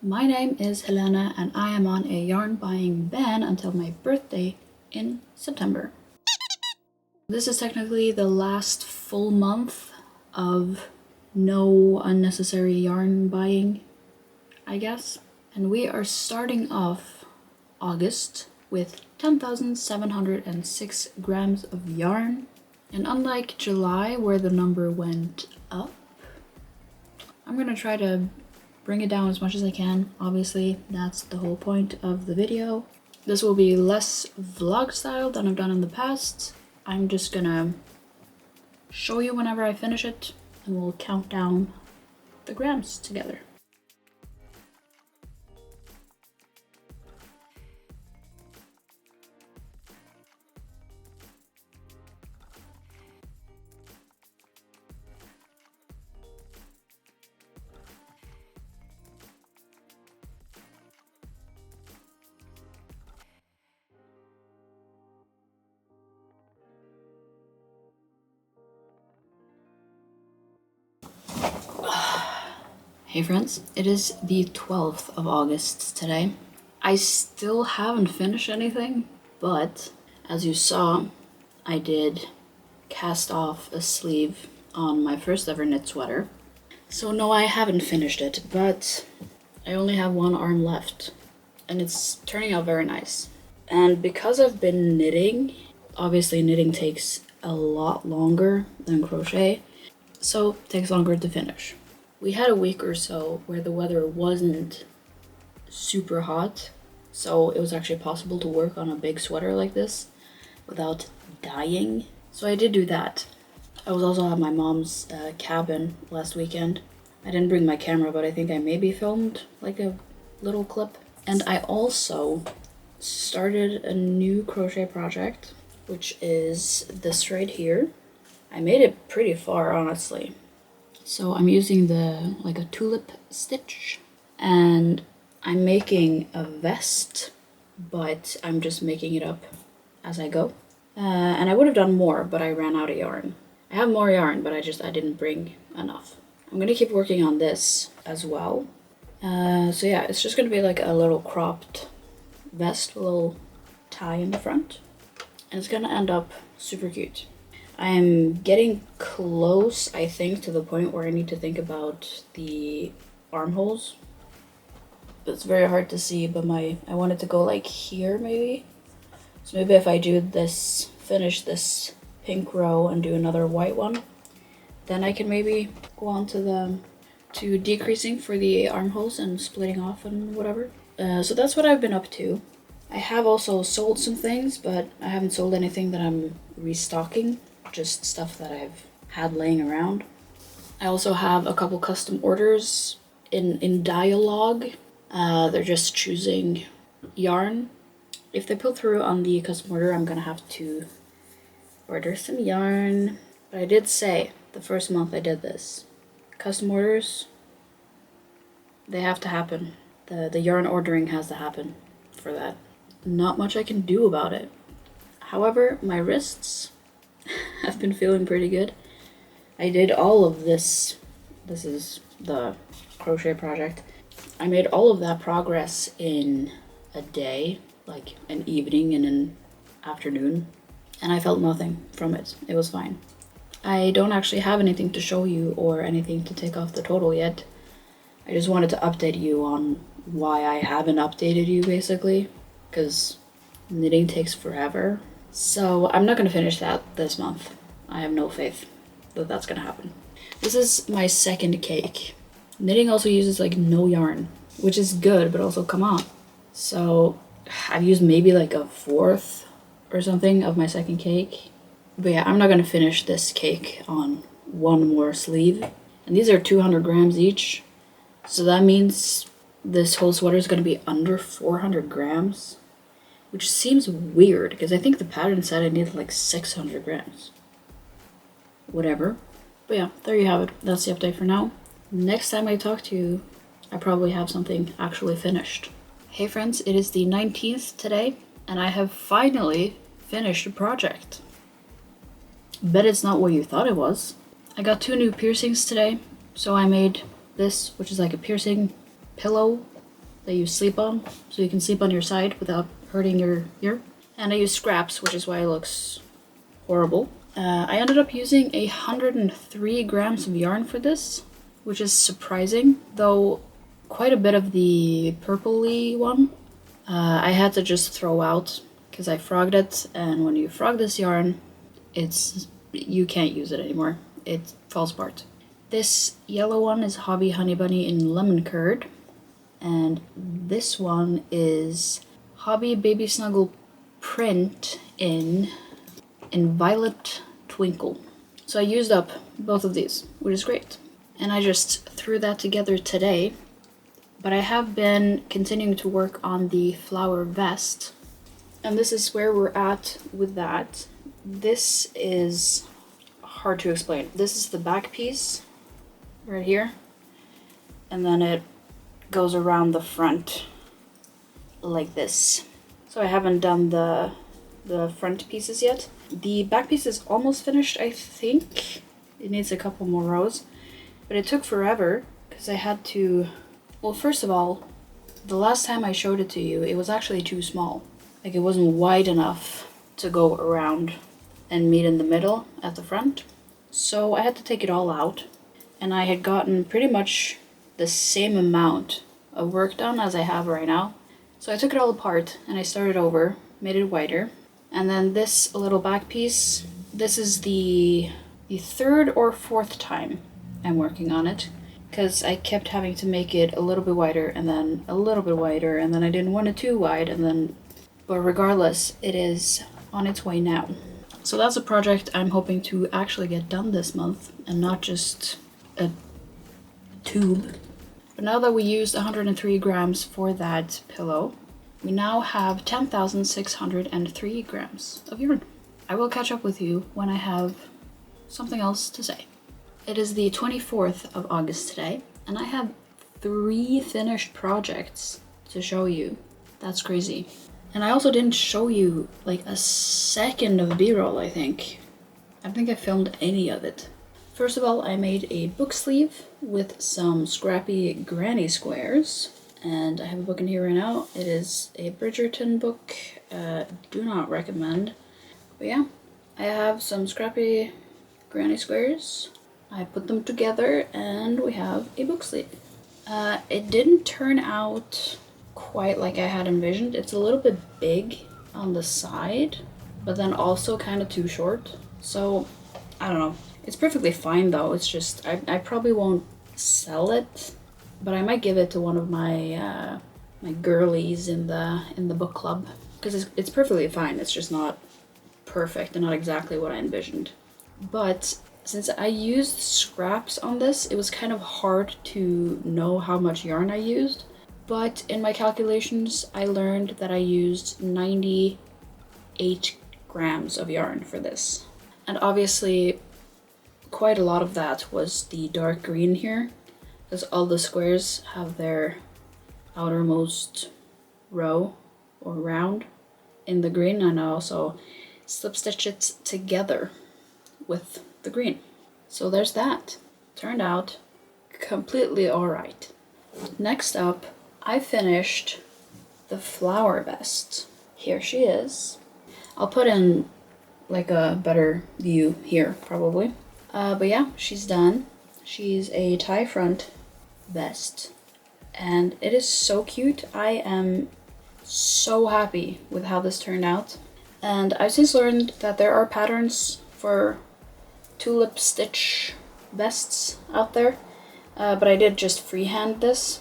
My name is Helena and I am on a yarn buying ban until my birthday in September. This is technically the last full month of no unnecessary yarn buying, I guess. And we are starting off August with 10,706 grams of yarn. And unlike July, where the number went up, I'm gonna try to bring it down as much as I can. Obviously, that's the whole point of the video. This will be less vlog style than I've done in the past. I'm just gonna show you whenever I finish it, and we'll count down the grams together. Hey friends, it is the 12th of August today. I still haven't finished anything, but as you saw, I did cast off a sleeve on my first ever knit sweater. So no, I haven't finished it, but I only have one arm left, and it's turning out very nice. And because I've been knitting, obviously knitting takes a lot longer than crochet, so it takes longer to finish. We had a week or so where the weather wasn't super hot, so it was actually possible to work on a big sweater like this without dying. So I did do that. I was also at my mom's cabin last weekend. I didn't bring my camera, but I think I maybe filmed like a little clip. And I also started a new crochet project, which is this right here. I made it pretty far, honestly. So I'm using like a tulip stitch, and I'm making a vest, but I'm just making it up as I go. And I would have done more, but I ran out of yarn. I have more yarn, but I didn't bring enough. I'm gonna keep working on this as well. So yeah, it's just gonna be like a little cropped vest, a little tie in the front, and it's gonna end up super cute. I'm getting close, I think, to the point where I need to think about the armholes. It's very hard to see, but I want it to go like here, maybe. So maybe if I do this, finish this pink row and do another white one, then I can maybe go on to decreasing for the armholes and splitting off and whatever. So that's what I've been up to. I have also sold some things, but I haven't sold anything that I'm restocking. Just stuff that I've had laying around. I also have a couple custom orders in dialogue. They're just choosing yarn. If they pull through on the custom order, I'm gonna have to order some yarn. But I did say the first month I did this, custom orders, they have to happen. The yarn ordering has to happen for that. Not much I can do about it. However, my wrists have been feeling pretty good. I did all of this. This is the crochet project. I made all of that progress in a day, like an evening and an afternoon, and I felt nothing from it. It was fine. I don't actually have anything to show you or anything to take off the total yet. I just wanted to update you on why I haven't updated you, basically, because knitting takes forever. So I'm not going to finish that this month. I have no faith that that's going to happen. This is my second cake. Knitting also uses like no yarn, which is good, but also come on. So I've used maybe like a fourth or something of my second cake. But yeah, I'm not going to finish this cake on one more sleeve. And these are 200 grams each. So that means this whole sweater is going to be under 400 grams. Which seems weird, because I think the pattern said I needed like 600 grams. Whatever. But yeah, there you have it. That's the update for now. Next time I talk to you, I probably have something actually finished. Hey friends, it is the 19th today, and I have finally finished a project. Bet it's not what you thought it was. I got 2 new piercings today, so I made this, which is like a piercing pillow that you sleep on, so you can sleep on your side without hurting your ear. And I use scraps, which is why it looks horrible. I ended up using 103 grams of yarn for this, which is surprising, though quite a bit of the purpley one I had to just throw out because I frogged it, and when you frog this yarn, you can't use it anymore. It falls apart. This yellow one is Hobby Honey Bunny in Lemon Curd, and this one is Hobby Baby Snuggle Print in Violet Twinkle. So I used up both of these, which is great. And I just threw that together today. But I have been continuing to work on the flower vest. And this is where we're at with that. This is hard to explain. This is the back piece right here. And then it goes around the front like this. So I haven't done the front pieces yet. The back piece is almost finished, I think. It needs a couple more rows. But it took forever because I had to... Well, first of all, the last time I showed it to you, it was actually too small. Like, it wasn't wide enough to go around and meet in the middle at the front. So I had to take it all out. And I had gotten pretty much the same amount of work done as I have right now. So I took it all apart and I started over, made it wider. And then this little back piece, this is the third or fourth time I'm working on it. Because I kept having to make it a little bit wider and then a little bit wider, and then I didn't want it too wide, and then... But regardless, it is on its way now. So that's a project I'm hoping to actually get done this month, and not just a tube. But now that we used 103 grams for that pillow, we now have 10,603 grams of yarn. I will catch up with you when I have something else to say. It is the 24th of August today, and I have 3 finished projects to show you. That's crazy. And I also didn't show you like a second of B-roll, I think. I don't think I filmed any of it. First of all, I made a book sleeve with some scrappy granny squares. And I have a book in here right now. It is a Bridgerton book. Do not recommend. But yeah, I have some scrappy granny squares. I put them together and we have a book sleeve. It didn't turn out quite like I had envisioned. It's a little bit big on the side, but then also kind of too short. So, I don't know. It's perfectly fine though. It's just, I probably won't sell it, but I might give it to one of my my girlies in the book club. Because it's perfectly fine. It's just not perfect and not exactly what I envisioned. But since I used scraps on this, it was kind of hard to know how much yarn I used. But in my calculations, I learned that I used 98 grams of yarn for this. And obviously, quite a lot of that was the dark green here, because all the squares have their outermost row or round in the green, and I also slip stitch it together with the green. So there's that. Turned out completely alright. Next up, I finished the flower vest. Here she is. I'll put in like a better view here probably. But yeah, she's done. She's a tie front vest and it is so cute. I am so happy with how this turned out. And I've since learned that there are patterns for tulip stitch vests out there, but I did just freehand this,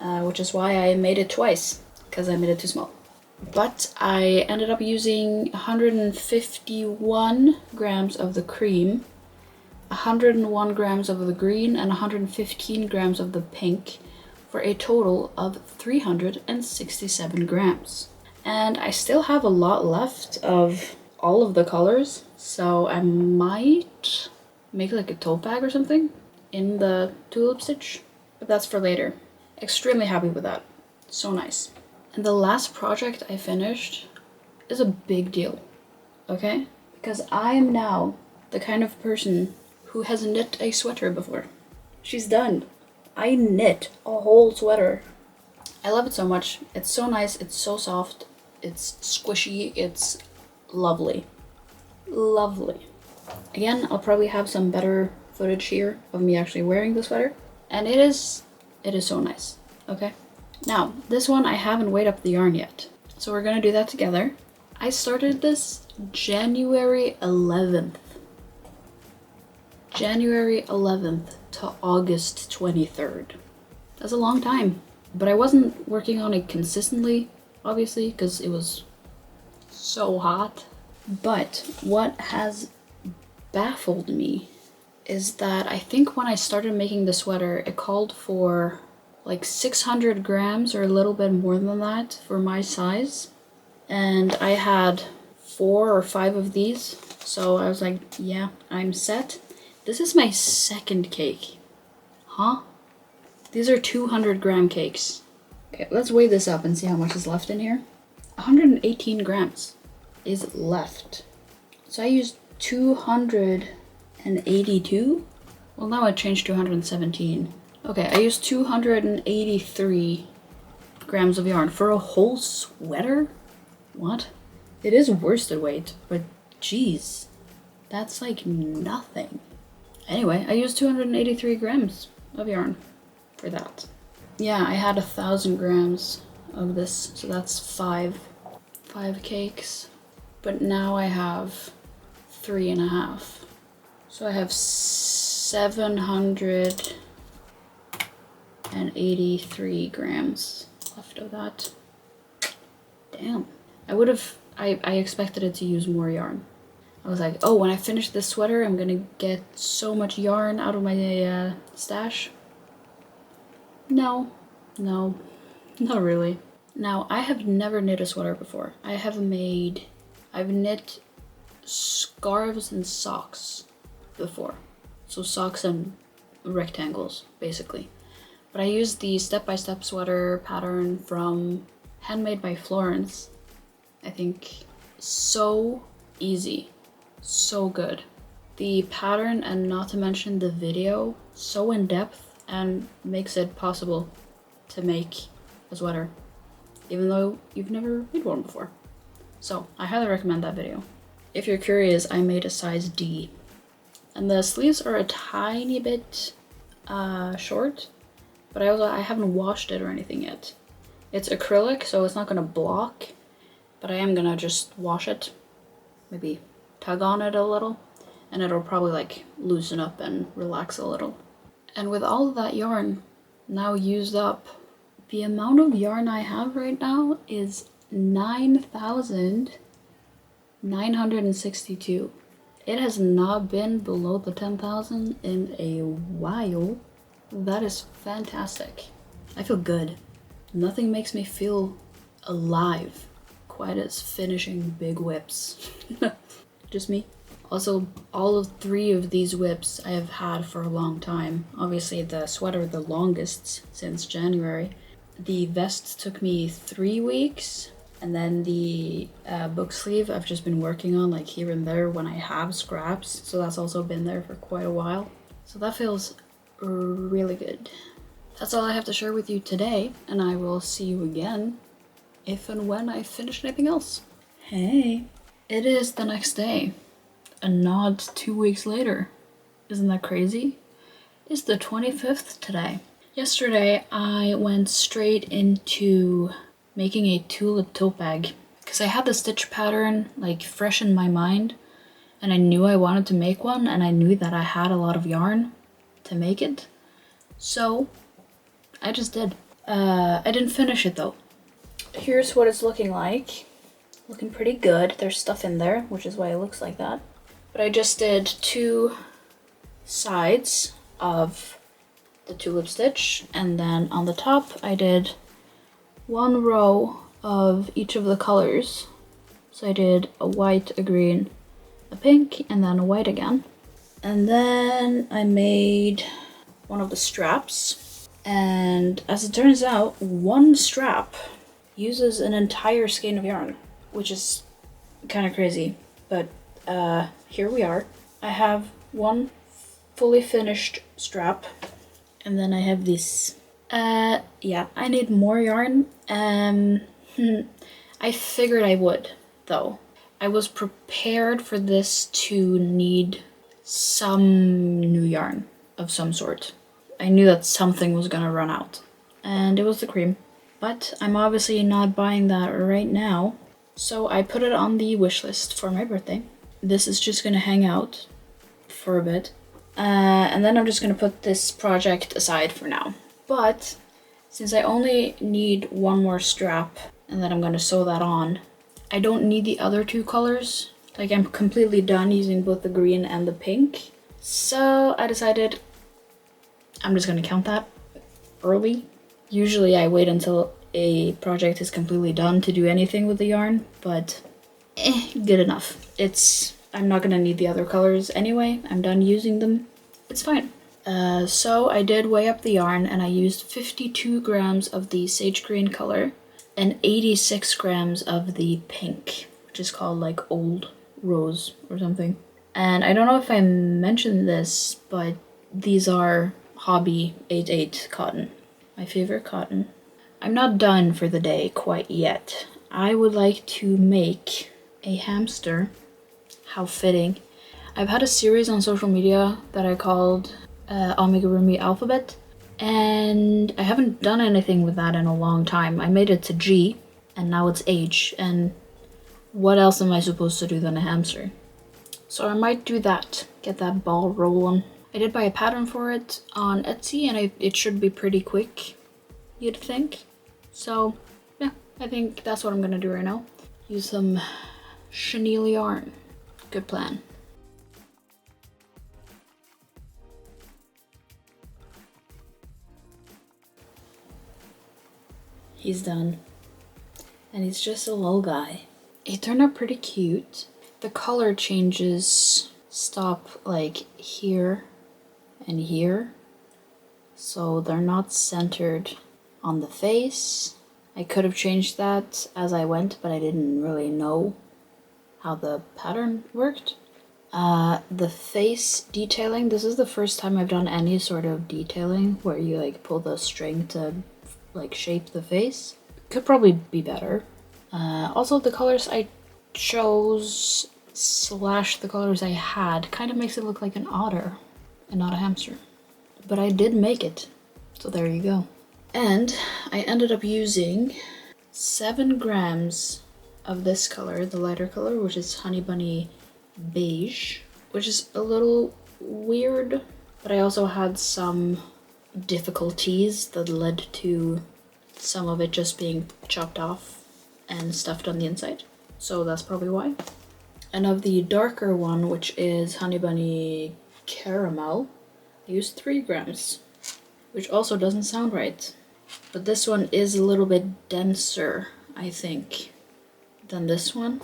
which is why I made it twice, because I made it too small. But I ended up using 151 grams of the cream, 101 grams of the green, and 115 grams of the pink, for a total of 367 grams. And I still have a lot left of all of the colors, so I might make like a tote bag or something in the tulip stitch, but that's for later. Extremely happy with that. So nice. And the last project I finished is a big deal, okay? Because I am now the kind of person who has knit a sweater before. She's done. I knit a whole sweater. I love it so much. It's so nice, it's so soft, it's squishy, it's lovely. Lovely. Again, I'll probably have some better footage here of me actually wearing the sweater. And it is so nice, okay? Now, this one I haven't weighed up the yarn yet. So we're gonna do that together. I started this January 11th. January 11th to August 23rd. That's a long time. But I wasn't working on it consistently, obviously, because it was so hot. But what has baffled me is that I think when I started making the sweater, it called for like 600 grams or a little bit more than that for my size. And I had 4 or 5 of these. So I was like, yeah, I'm set. This is my second cake. Huh? These are 200-gram cakes. Okay, let's weigh this up and see how much is left in here. 118 grams is left. So I used 282. Well, now I changed to 217. Okay, I used 283 grams of yarn for a whole sweater? What? It is worsted weight, but geez, that's like nothing. Anyway, I used 283 grams of yarn for that. Yeah, I had 1,000 grams of this, so that's five cakes. But now I have 3.5. So I have 783 grams left of that. Damn. I expected it to use more yarn. I was like, oh, when I finish this sweater, I'm gonna get so much yarn out of my stash. No, not really. Now, I have never knit a sweater before. I've knit scarves and socks before. So socks and rectangles, basically. But I used the step-by-step sweater pattern from Handmade by Florence. I think so easy, so good. The pattern, and not to mention the video, so in depth and makes it possible to make a sweater, even though you've never made one before. So I highly recommend that video. If you're curious, I made a size D. And the sleeves are a tiny bit short, but I haven't washed it or anything yet. It's acrylic, so it's not gonna block, but I am gonna just wash it, maybe tug on it a little, and it'll probably like loosen up and relax a little. And with all of that yarn now used up, the amount of yarn I have right now is 9,962. It has not been below the 10,000 in a while. That is fantastic. I feel good. Nothing makes me feel alive quite as finishing big whips. Just me. Also, all of 3 of these whips I have had for a long time. Obviously the sweater the longest since January. The vest took me 3 weeks. And then the book sleeve I've just been working on like here and there when I have scraps. So that's also been there for quite a while. So that feels really good. That's all I have to share with you today. And I will see you again if and when I finish anything else. Hey, it is the next day. A nod 2 weeks later. Isn't that crazy? It's the 25th today. Yesterday I went straight into making a tulip tote bag because I had the stitch pattern like fresh in my mind and I knew I wanted to make one and I knew that I had a lot of yarn to make it. So I just did. I didn't finish it though. Here's what it's looking like. Looking pretty good. There's stuff in there, which is why it looks like that. But I just did 2 sides of the tulip stitch, and then on the top I did 1 row of each of the colors. So I did a white, a green, a pink, and then a white again. And then I made one of the straps, and as it turns out, 1 strap uses an entire skein of yarn, which is kind of crazy, but here we are. I have 1 fully finished strap, and then I have this Yeah, I need more yarn. I figured I would, though. I was prepared for this to need some new yarn of some sort. I knew that something was gonna run out, and it was the cream. But I'm obviously not buying that right now, so I put it on the wish list for my birthday. This is just gonna hang out for a bit, and then I'm just gonna put this project aside for now. But since I only need one more strap and then I'm gonna sew that on, I don't need the other two colors. Like, I'm completely done using both the green and the pink. So I decided I'm just gonna count that early. Usually I wait until a project is completely done to do anything with the yarn, but good enough. I'm not gonna need the other colors anyway. I'm done using them. It's fine. So I did weigh up the yarn and I used 52 grams of the sage green color and 86 grams of the pink, which is called like Old Rose or something. And I don't know if I mentioned this, but these are Hobby 88 cotton, my favorite cotton. I'm not done for the day quite yet. I would like to make a hamster. How fitting. I've had a series on social media that I called Amigurumi Alphabet, and I haven't done anything with that in a long time. I made it to G, and now it's H, and what else am I supposed to do than a hamster? So I might do that, get that ball rolling. I did buy a pattern for it on Etsy, and it should be pretty quick, you'd think. So yeah, I think that's what I'm gonna do right now. Use some chenille yarn. Good plan. He's done. And he's just a little guy. He turned out pretty cute. The color changes stop like here and here. So they're not centered on the face. I could have changed that as I went, but I didn't really know how the pattern worked. The face detailing, this is the first time I've done any sort of detailing where you like pull the string to like shape the face. Could probably be better. Also the colors I chose / the colors I had kind of makes it look like an otter and not a hamster. But I did make it, so there you go. And I ended up using 7 grams of this color, the lighter color, which is Honey Bunny Beige, which is a little weird, but I also had some difficulties that led to some of it just being chopped off and stuffed on the inside. So that's probably why. And of the darker one, which is Honey Bunny Caramel, I used 3 grams, which also doesn't sound right. But this one is a little bit denser, I think, than this one.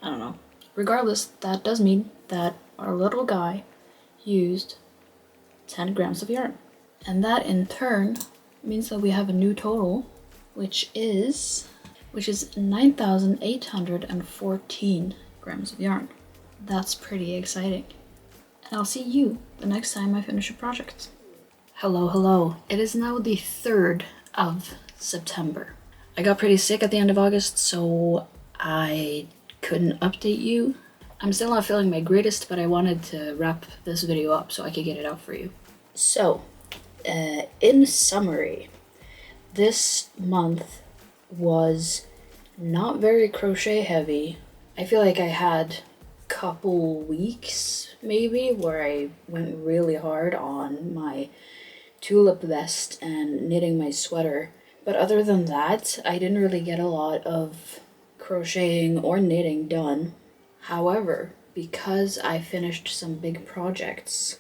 I don't know. Regardless, that does mean that our little guy used 10 grams of yarn. And that in turn means that we have a new total, which is 9,814 grams of yarn. That's pretty exciting. And I'll see you the next time I finish a project. Hello, hello. It is now the 3rd of September. I got pretty sick at the end of August, so I couldn't update you. I'm still not feeling my greatest, but I wanted to wrap this video up so I could get it out for you. So, in summary, this month was not very crochet heavy. I feel like I had a couple weeks maybe where I went really hard on my tulip vest and knitting my sweater. But other than that, I didn't really get a lot of crocheting or knitting done. However, because I finished some big projects,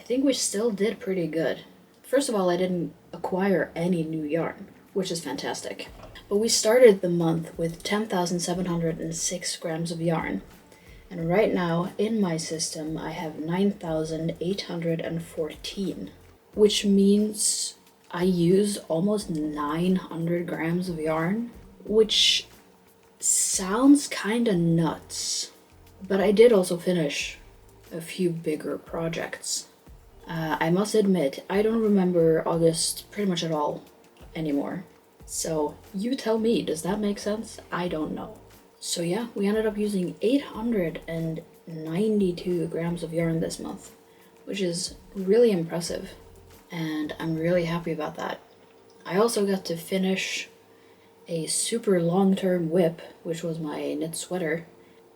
I think we still did pretty good. First of all, I didn't acquire any new yarn, which is fantastic. But we started the month with 10,706 grams of yarn. And right now, in my system, I have 9,814, which means I used almost 900 grams of yarn, which sounds kinda nuts. But I did also finish a few bigger projects. I must admit, I don't remember August pretty much at all anymore. So you tell me, does that make sense? I don't know. So yeah, we ended up using 892 grams of yarn this month, which is really impressive, and I'm really happy about that. I also got to finish a super long-term whip, which was my knit sweater,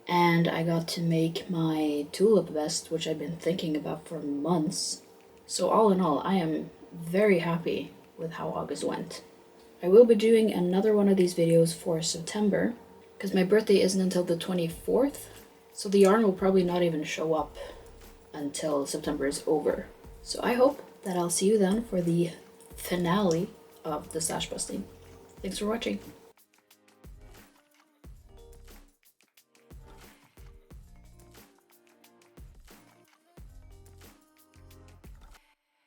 and I got to make my tulip vest, which I've been thinking about for months. So all in all, I am very happy with how August went. I will be doing another one of these videos for September, because my birthday isn't until the 24th, so the yarn will probably not even show up until September is over. So I hope that I'll see you then for the finale of the stash busting. Thanks for watching.